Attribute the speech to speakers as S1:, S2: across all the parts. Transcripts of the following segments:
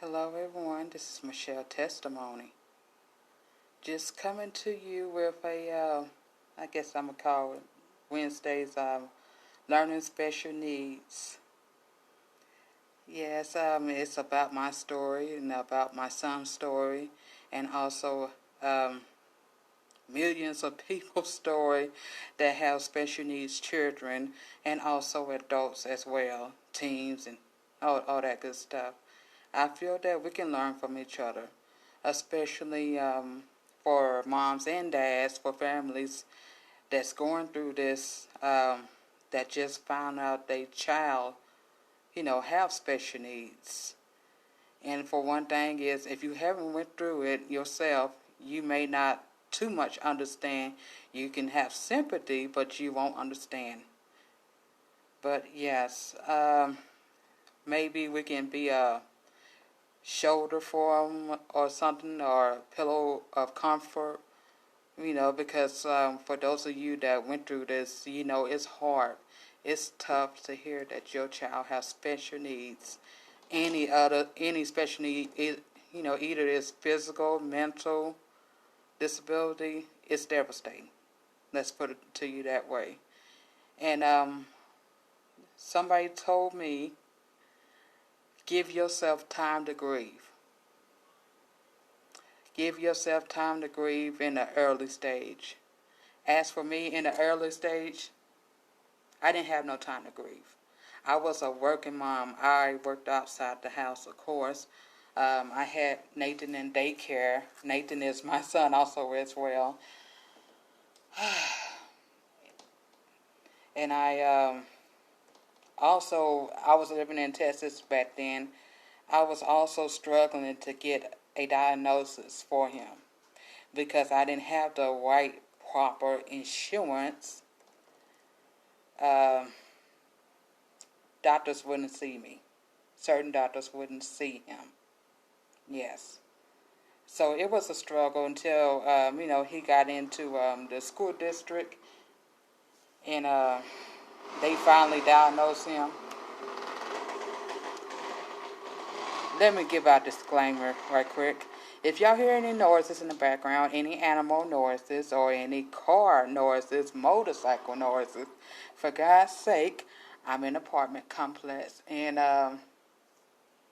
S1: Hello, everyone. This is Michelle Testimony. Just coming to you with I guess I'm going to call it Wednesday's Learning Special Needs. Yes, it's about my story and about my son's story, and also millions of people's story that have special needs children, and also adults as well, teens, and all that good stuff. I feel that we can learn from each other, especially for moms and dads, for families that's going through this, that just found out their child, have special needs. And for one thing is, if you haven't went through it yourself, you may not too much understand. You can have sympathy, but you won't understand. But yes, maybe we can be a shoulder for them or something, or a pillow of comfort, because for those of you that went through this, it's hard. It's tough to hear that your child has special needs. Any special need, either it's physical, mental, disability, it's devastating. Let's put it to you that way. And somebody told me, give yourself time to grieve. Give yourself time to grieve in the early stage. As for me, in the early stage, I didn't have no time to grieve. I was a working mom. I worked outside the house, of course. I had Nathan in daycare. Nathan is my son also as well. And I was living in Texas back then. I was also struggling to get a diagnosis for him because I didn't have the right, proper insurance. Doctors wouldn't see me. Certain doctors wouldn't see him. Yes. So it was a struggle until, he got into the school district, and they finally diagnosed him. Let me give out a disclaimer right quick. If y'all hear any noises in the background, any animal noises or any car noises, motorcycle noises, for God's sake, I'm in an apartment complex, and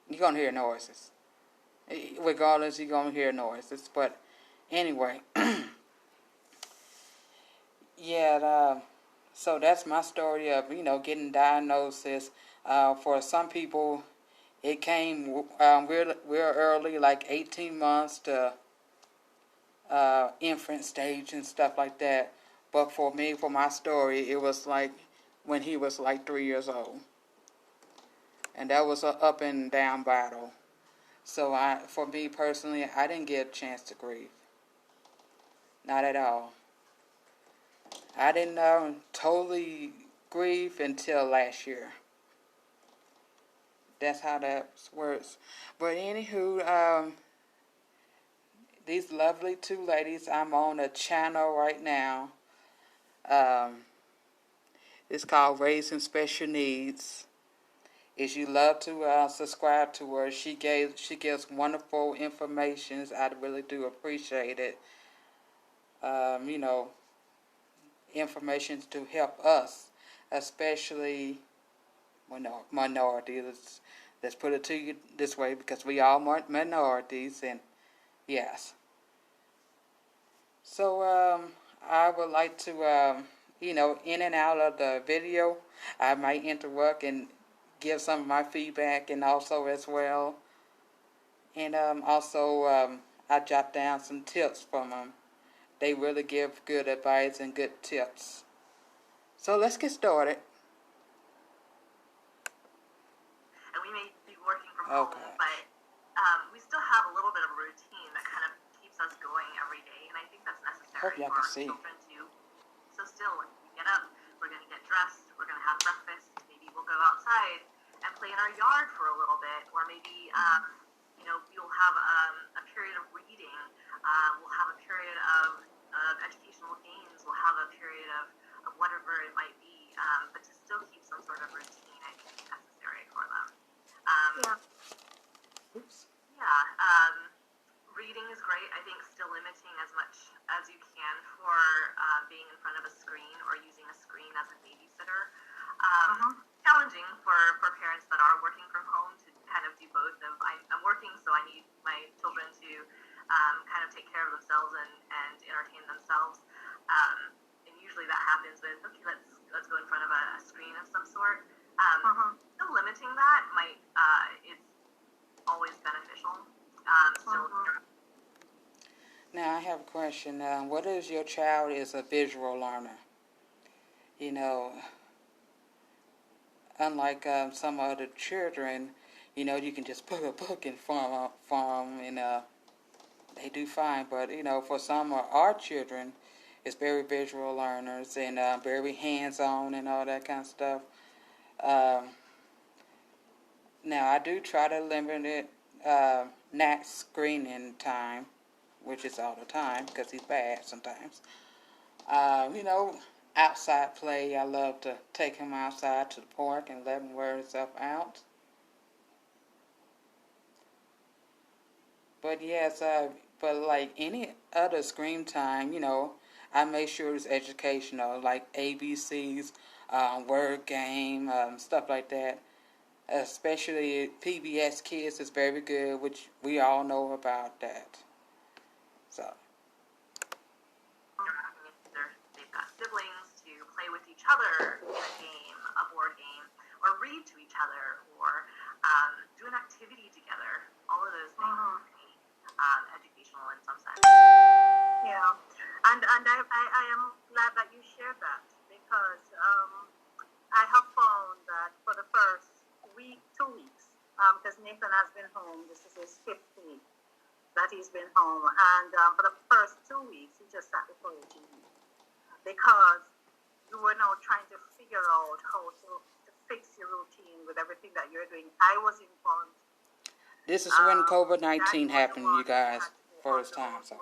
S1: you're going to hear noises. Regardless, you're going to hear noises. But anyway, yeah, so that's my story of, getting diagnosis. For some people, it came real early, like 18 months to infant stage and stuff like that. But for me, for my story, it was like when he was like 3 years old. And that was an up and down battle. So for me personally, I didn't get a chance to grieve. Not at all. I didn't totally grieve until last year. That's how that works. But anywho, these lovely two ladies, I'm on a channel right now. It's called Raising Special Needs. If you love to subscribe to her, she gives wonderful information. I really do appreciate it. Information to help us, especially minorities. Let's put it to you this way, because we all minorities, and yes. So I would like to, in and out of the video, I might interrupt and give some of my feedback, and also as well. And I jot down some tips from them. They really give good advice and good tips. So let's get started.
S2: And we may be working from home, but we still have a little bit of a routine that kind of keeps us going every day, and I think that's necessary
S1: Hope y'all
S2: for
S1: can
S2: our
S1: see.
S2: children too. So still, when we get up, we're going to get dressed, we're going to have breakfast, maybe we'll go outside and play in our yard for a little bit, or maybe we'll have a period of reading, we'll have a period of educational games, we'll have a period of whatever it might be, but to still keep some sort of routine, I think is necessary for them.
S1: Oops.
S2: working from home to kind of do both. I'm working, so I need my children to kind of take care of themselves and entertain themselves. And usually that happens with, okay, let's go in front of a screen of some sort. Still limiting that might it's always beneficial. Still.
S1: Now I have a question. What if your child is a visual learner? You know, unlike some other children, you know, you can just put a book in front of them and they do fine. But, you know, for some of our children, it's very visual learners and very hands-on and all that kind of stuff. Now, I do try to limit it, not screening time, which is all the time because he's bad sometimes. You know, outside play, I love to take him outside to the park and let him wear himself out. But yes, but like any other screen time, you know, I make sure it's educational, like ABCs, word game, stuff like that. Especially PBS Kids is very good, which we all know about that. So.
S2: They've got siblings to play with each other in a game, a board game, or read to each other, or do an activity together. All of those things are educational in some sense.
S3: Yeah, and I am glad that you shared that because I have found that for the first week, 2 weeks, because Nathan has been home, this is his 5th week that he's been home, and for the first 2 weeks he just sat before the TV because you were now trying to figure out how to fix your routine with everything that you're doing. I was informed.
S1: This is when COVID-19 happened, you guys, first time. So,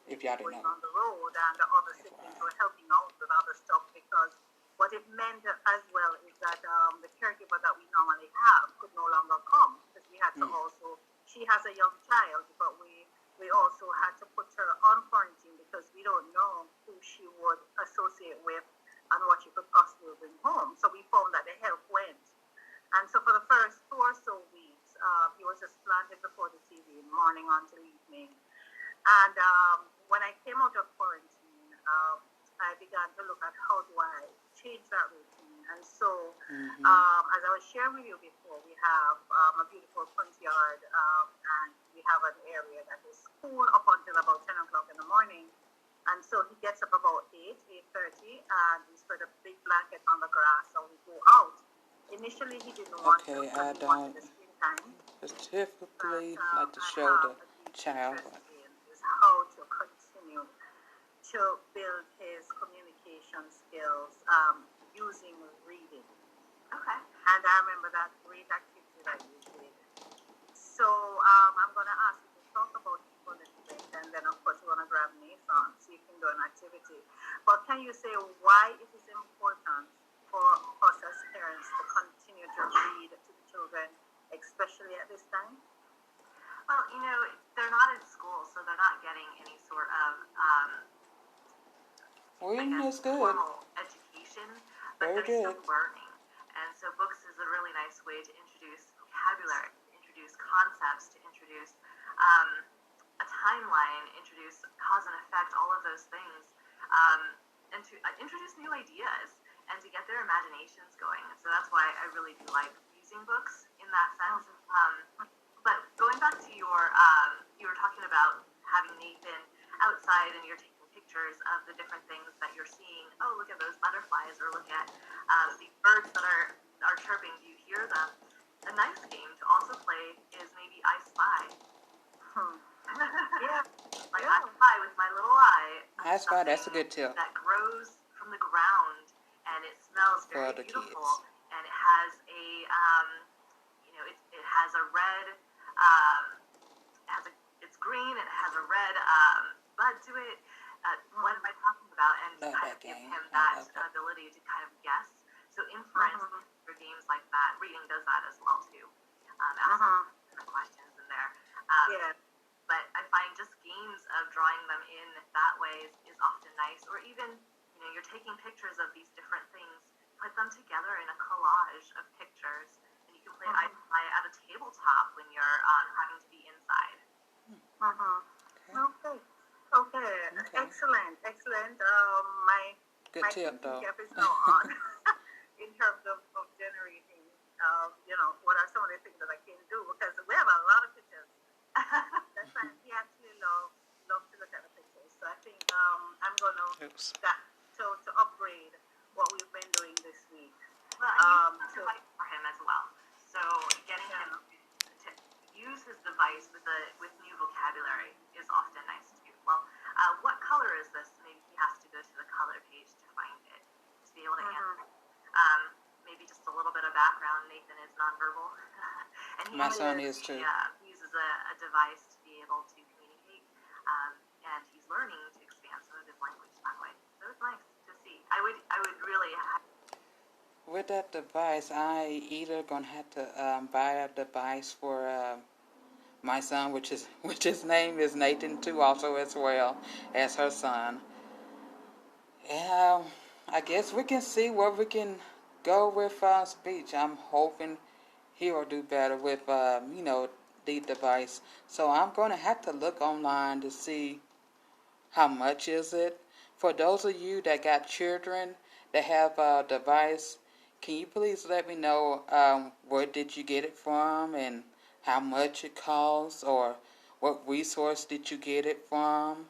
S1: if y'all didn't know.
S3: On the road, and the other siblings were helping out with other stuff because what it meant as well is that the caregiver that we normally have could no longer come because we had to also. She has a young child, but we also had to put her on quarantine because we don't know who she would associate with and what she could possibly bring home. So we found that the help went. And so for the first 4 or so weeks, he was just planted before the TV morning until evening. And when I came out of quarantine, I began to look at how do I change that routine. And so, as I was sharing with you before, we have a beautiful front yard, and we have an area that is cool up until about 10 o'clock in the morning. And so he gets up about 8:30, and we spread a big blanket on the grass, and we go out. Initially, he didn't want to.
S1: I don't specifically like to show the child.
S3: Is how to continue to build his communication skills using reading.
S2: Okay.
S3: And I remember that great activity that you did. So I'm going to ask you to talk about it for a little bit, and then of course we're going to grab Nathan so you can do an activity. But can you say why it is important for us as parents to continue to read to the children, especially at this time?
S2: Well, you know, they're not in school, so they're not getting any sort of
S1: Reading is good.
S2: formal education, but
S1: Very
S2: they're
S1: good.
S2: still learning. And so books is a really nice way to introduce vocabulary, to introduce concepts, to introduce a timeline, introduce cause and effect, all of those things, and to introduce new ideas and to get their imaginations going. And so that's why I really do like using books in that sense. But going back to your, you were talking about having Nathan outside and you're taking pictures of the different things that you're seeing. Oh, look at those butterflies, or look at the birds that are chirping. Do you hear them? A nice game to also play is maybe I Spy.
S3: Yeah.
S2: I Spy with my little eye.
S1: I Spy, that's a good tip.
S2: That grows from the ground and it smells very beautiful.
S1: Kids.
S2: And it has a, it has a red. It's green. It has a red bud to it. What am I talking about? And kind of give him that ability to kind of guess. So inference for games like that, reading does that as well too. Asking different questions in there. But I find just games of drawing them in that way is often nice. Or even, you're taking pictures of these different things, put them together in a collage of pictures, and you can play I Spy
S3: my
S1: tip,
S3: thinking
S1: though.
S3: cap is now on in terms of generating, what are some of the things that I can do because we have a lot of pictures. That's why he actually loves to look at the pictures. So I think I'm going
S1: Oops.
S3: to upgrade what we've been doing this week.
S2: Well, and use the device for him as well. So getting him to use his device with new vocabulary is often nice too. Well, what color is this? Maybe he has to go to the color page to find it to be able to answer. Maybe just a little bit of background. Nathan is nonverbal, and
S1: My son is too.
S2: He uses a device to be able to communicate, and he's learning to expand some of his language that way. So it's nice to see. I would really.
S1: With that device, I either gonna have to buy a device for my son, which his name is Nathan too, also as well as her son. And I guess we can see where we can go with speech. I'm hoping he will do better with the device. So I'm gonna have to look online to see how much is it. For those of you that got children that have a device, can you please let me know where did you get it from and how much it costs, or what resource did you get it from?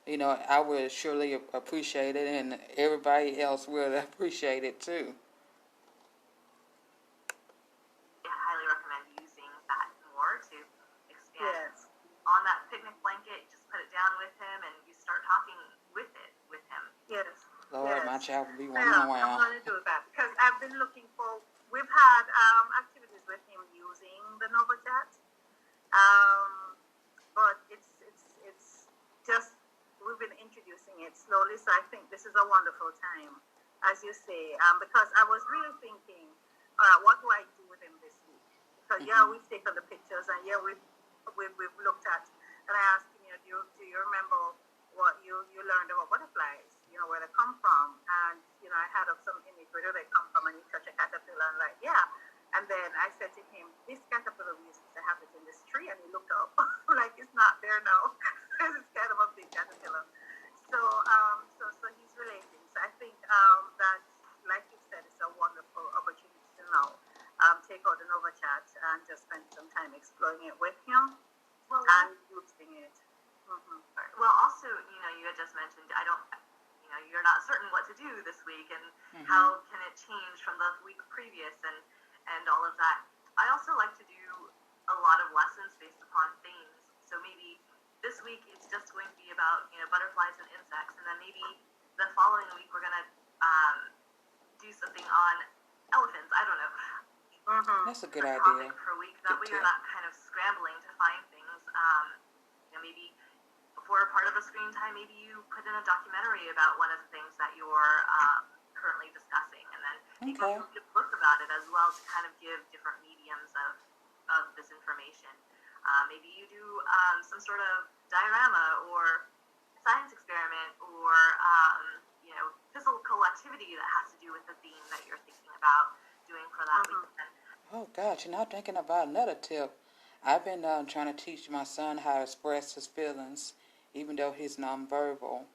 S1: I would surely appreciate it, and everybody else would appreciate it too.
S2: I highly recommend using that more to expand.
S3: Yes.
S2: On that picnic blanket, just put it down with him, and you start talking with him.
S3: Yes.
S1: Lord,
S3: Yes.
S1: my child will be running
S3: Yeah, I'm
S1: around.
S3: going to do that because I've been looking for. We've had activities with him using the NovaChat, but it's just we've been introducing it slowly. So I think this is a wonderful time, as you say, because I was really thinking, what do I do with him this week? Because we've taken the pictures and we've looked at, and I asked him, do you remember what you learned about butterflies? Where they come from, and I had some image where they come from, and you touch a caterpillar, and and then I said to him, this caterpillar, we used to have it in this tree, and he looked up like it's not there now. It's kind of a big caterpillar. So he's relating. So I think that, like you said, it's a wonderful opportunity to now take out the NovaChat and just spend some time exploring it with him and using it. Mm-hmm.
S2: Well, also, you had just mentioned you're not certain what to do this week, and how can it change from the week previous, and all of that. I also like to do a lot of lessons based upon themes. So maybe this week it's just going to be about butterflies and insects, and then maybe the following week we're gonna do something on elephants. I don't know.
S1: That's a good
S2: a
S1: idea.
S2: topic per week. That way you're not kind of scrambling to find things. Maybe for a part of a screen time, maybe you put in a documentary about one of the things that you're currently discussing, and then maybe you read a book about it as well to kind of give different mediums of this information. Maybe you do some sort of diorama or science experiment or physical activity that has to do with the theme that you're thinking about doing for that weekend.
S1: Oh gosh, I'm thinking about another tip. I've been trying to teach my son how to express his feelings, even though he's nonverbal.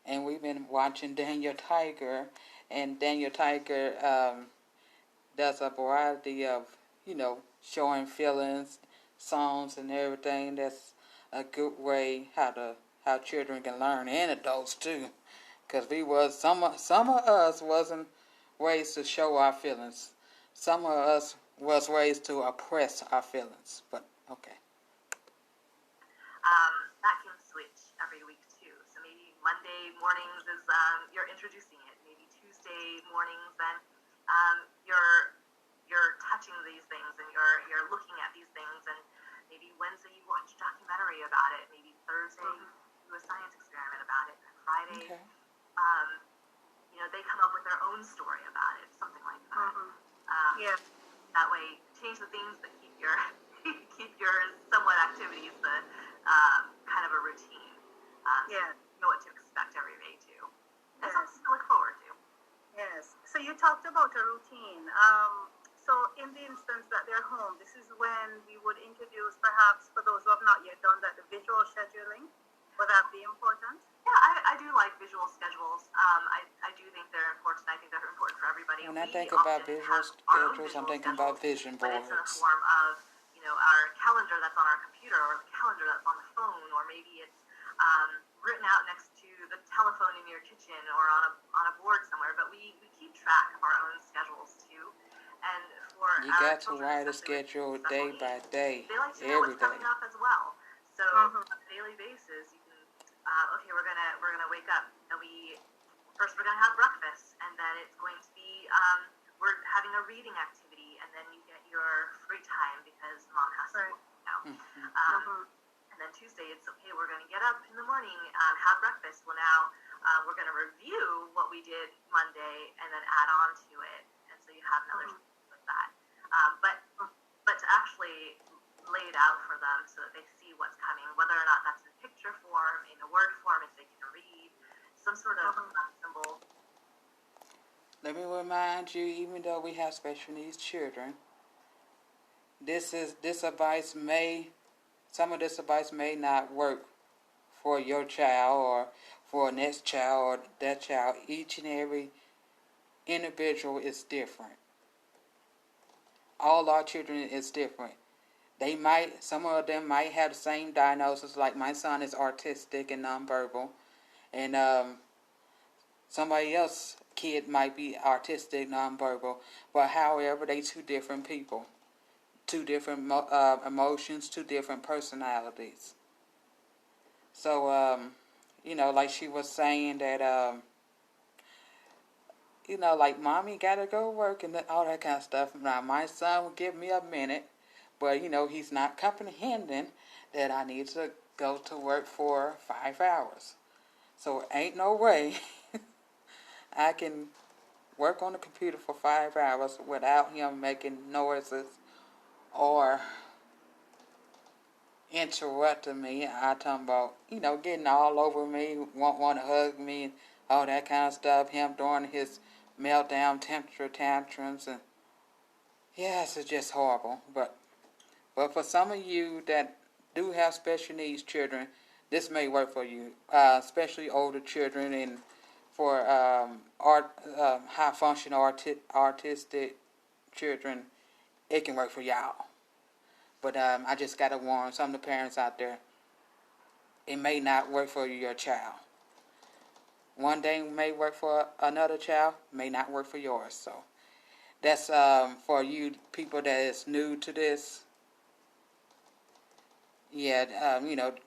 S1: And we've been watching Daniel Tiger, and Daniel Tiger does a variety of, showing feelings, songs, and everything. That's a good way how children can learn, and adults too. Because some of us wasn't raised to show our feelings. Some of us was raised to oppress our feelings. But okay.
S2: That can switch every week too. So maybe Monday mornings is you're introducing it. Maybe Tuesday mornings then you're touching these things and you're looking at these things, and maybe Wednesday you watch a documentary about it. Maybe Thursday you do a science experiment about it. And Friday, they come up with their own story about it, something like that. That way, change the things that keep your somewhat activities the kind of a routine. So you know what to expect every day too. And something to look forward to.
S3: Yes. So you talked about a routine. So in the instance that they're home, this is when we would introduce, perhaps for those who have not yet done that, the visual scheduling. Would that be important?
S2: Yeah, I do like visual schedules. I do
S1: When I
S2: we
S1: think about
S2: often
S1: visual
S2: have our own
S1: schedules, I'm
S2: visual
S1: thinking
S2: schedules,
S1: about vision
S2: but it's in the
S1: boards.
S2: form of, our calendar that's on our computer or the calendar that's on the phone, or maybe it's written out next to the telephone in your kitchen or on a board somewhere. But we keep track of our own schedules too. And for
S1: You
S2: our
S1: got to
S2: children,
S1: write a
S2: especially
S1: schedule
S2: with special
S1: day by
S2: needs,
S1: day,
S2: they like to know
S1: every
S2: what's
S1: day.
S2: coming up as well. So
S3: Mm-hmm.
S2: on a daily basis, you can, okay, we're gonna wake up and first we're gonna have breakfast, and then it's going to be we're having a reading activity, and then you get your free time because mom has to
S3: Right.
S2: work now.
S3: Mm-hmm.
S2: And then Tuesday, it's okay, we're going to get up in the morning, have breakfast. Well, now we're going to review what we did Monday and then add on to it. And so you have another with that. But to actually lay it out for them so that they see what's coming, whether or not that's in picture form, in a word form, if they can read, some sort of symbol.
S1: Let me remind you, even though we have special needs children, some of this advice may not work for your child or for next child or that child. Each and every individual is different. All our children is different. Some of them might have the same diagnosis, like my son is autistic and nonverbal, and somebody else kid might be autistic, nonverbal, but however, they two different people, two different emotions, two different personalities. So, like she was saying that, like mommy gotta go work and all that kind of stuff. Now, my son will give me a minute, but, he's not comprehending that I need to go to work for 5 hours. So, ain't no way I can work on the computer for 5 hours without him making noises or interrupting me. I talking about, getting all over me, want to hug me, and all that kind of stuff. Him during his meltdown, temperature tantrums, and yes, it's just horrible. But for some of you that do have special needs children, this may work for you, especially older children and for high functioning artistic children. It can work for y'all. But I just got to warn some of the parents out there, it may not work for your child. One thing may work for another child, may not work for yours. So that's for you people that is new to this. Yeah,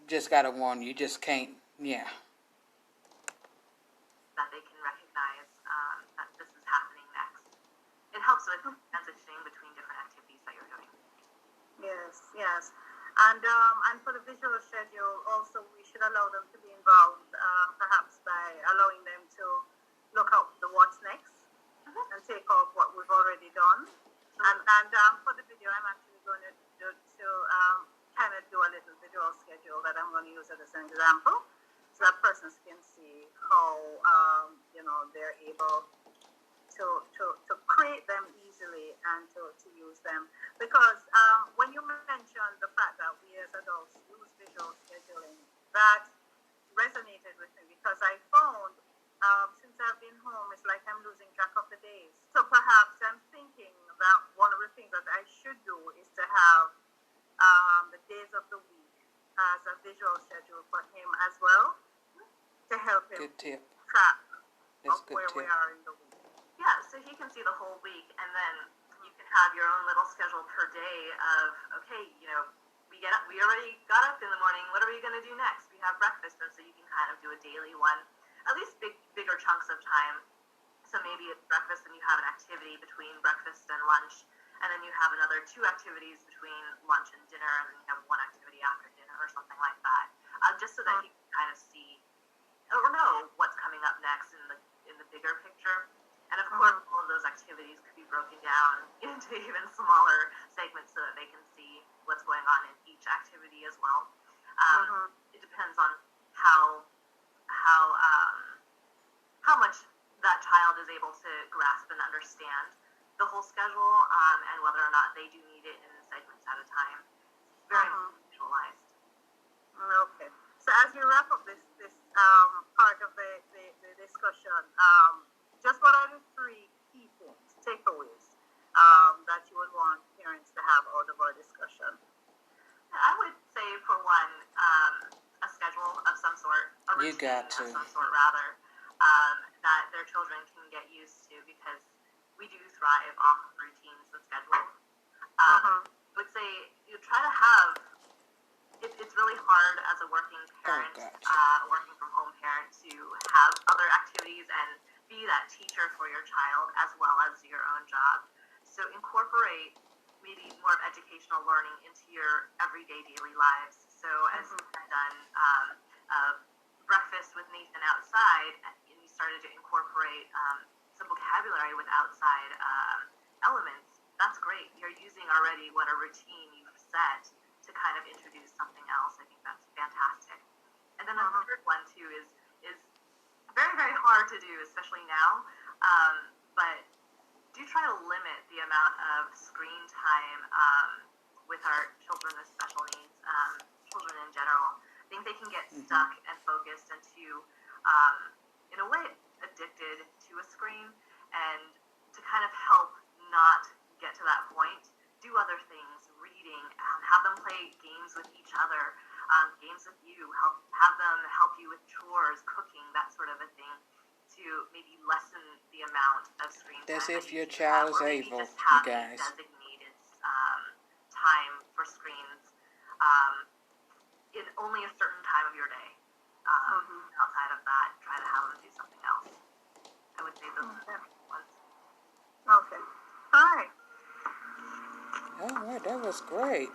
S1: just got to warn you. You just can't, yeah.
S2: That they can recognize that this is happening next. It helps with transitioning between different activities that you're doing.
S3: Yes. And for the visual schedule, also we should allow them to be involved, perhaps by allowing them to look out the what's next and take off what we've already done. And for the video, I'm actually going to kind of do a little visual schedule that I'm going to use as an example, so that persons can see how they're able to create them easily and to use them. Because when you mentioned the fact that we as adults use visual scheduling, that resonated with me because I found since I've been home, it's like I'm losing track of the days. So perhaps I'm thinking that one of the things that I should do is to have the days of the week as a visual schedule for him as well, to help him
S1: Good tip.
S3: track
S1: That's
S3: of
S1: a good
S3: where we
S1: tip.
S3: are in the week.
S2: Yeah, so he can see the whole week, and then you can have your own little schedule per day of, okay, we already got up in the morning, what are we going to do next? We have breakfast, and so you can kind of do a daily one, at least bigger chunks of time. So maybe it's breakfast and you have an activity between breakfast and lunch, and then you have another 2 activities between lunch and dinner, and then you have 1 activity after dinner or something like that, just so that he can kind of see or know what's coming up next in the bigger picture. And of course, all of those activities could be broken down into even smaller segments so that they can see what's going on in each activity as well. It depends on how much that child is able to grasp and understand the whole schedule, and whether or not they do need it in segments at a time. It's very visualized.
S3: Okay. So as we wrap up this part of the discussion, just what are the 3 key things
S1: You got to.
S2: of some sort, rather, that their children can get used to, because we do thrive off of routines and schedules. I would say you try to have. It's really hard as a working parent, working from home parent, to have other activities and be that teacher for your child as well as your own job. So incorporate maybe more of educational learning into your everyday daily lives. So as you've done breakfast with Nathan outside, and you started to incorporate some vocabulary with outside elements, that's great. You're using already what a routine you've set to kind of introduce something else. I think that's fantastic. And then the third one too is very, very hard to do, especially now. But do try to limit the amount of screen time with our children with special needs, children in general. I think they can get stuck and focused into, in a way, addicted to a screen. And to kind of help not get to that point, do other things, reading, have them play games with each other, games with you, have them help you with chores, cooking, that sort of a thing, to maybe lessen the amount of screen time.
S1: That's if
S2: that
S1: your
S2: you
S1: child is
S2: have, or maybe
S1: able,
S2: just have
S1: you guys.
S2: a designated time for screens in only a certain time of your day. Outside of that, try to have them do something else. I would say those are the ones.
S3: Okay. All right.
S1: All right, that was great.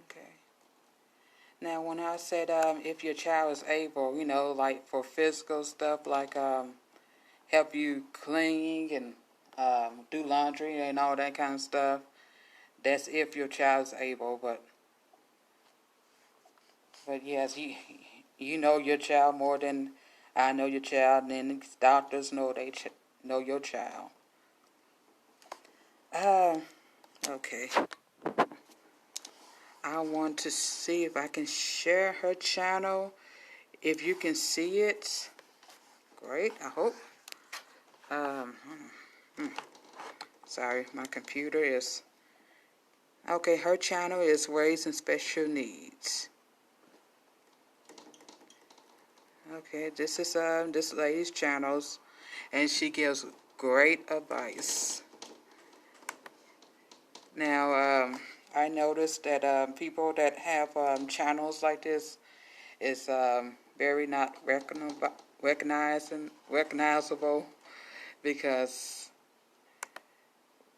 S1: Okay. Now, when I said if your child is able, like for physical stuff, like help you clean and do laundry and all that kind of stuff, that's if your child's able. But yes, you know your child more than I know your child, and then doctors know know your child. Okay. I want to see if I can share her channel. If you can see it, great, I hope. Sorry, my computer is... Okay, her channel is Raising Special Needs. Okay, this is this lady's channels, and she gives great advice. Now, I noticed that people that have channels like this is very not recognizable, because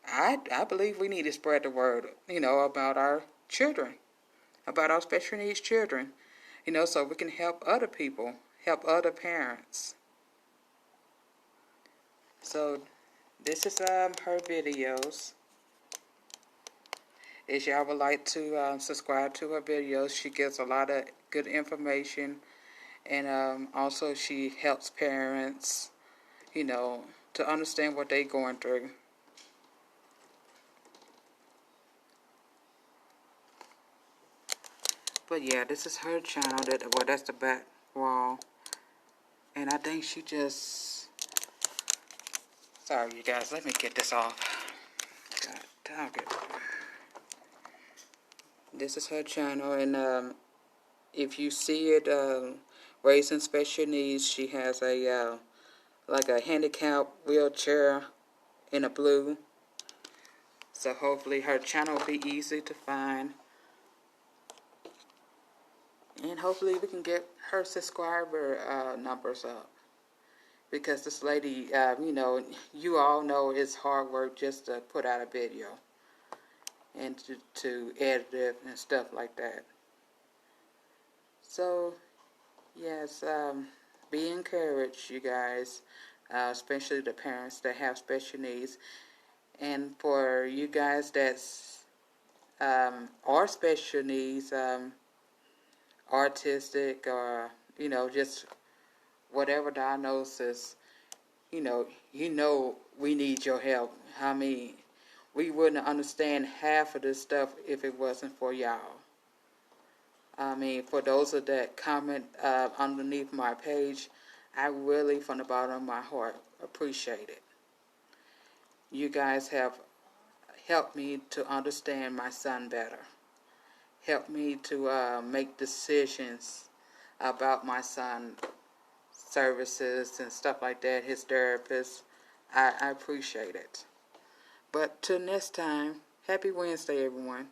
S1: I believe we need to spread the word, about our children, about our special needs children, so we can help other people, help other parents. So this is her videos. If y'all would like to subscribe to her videos, she gives a lot of good information, and also she helps parents, to understand what they're going through. But yeah, this is her channel. That's the back wall, and I think she just... Sorry, you guys. Let me get this off. God, okay. This is her channel, and if you see it, Raising Special Needs, she has a like a handicap wheelchair in a blue. So hopefully her channel will be easy to find, and hopefully we can get her subscriber numbers up. Because this lady, you all know it's hard work just to put out a video and to edit it and stuff like that. So, yes, be encouraged, you guys, especially the parents that have special needs. And for you guys that's are special needs, autistic, or, just whatever diagnosis, we need your help. I mean, we wouldn't understand half of this stuff if it wasn't for y'all. I mean, for those that comment underneath my page, I really, from the bottom of my heart, appreciate it. You guys have helped me to understand my son better. Helped me to make decisions about my son services and stuff like that, his therapist. I appreciate it. But till next time, happy Wednesday, everyone.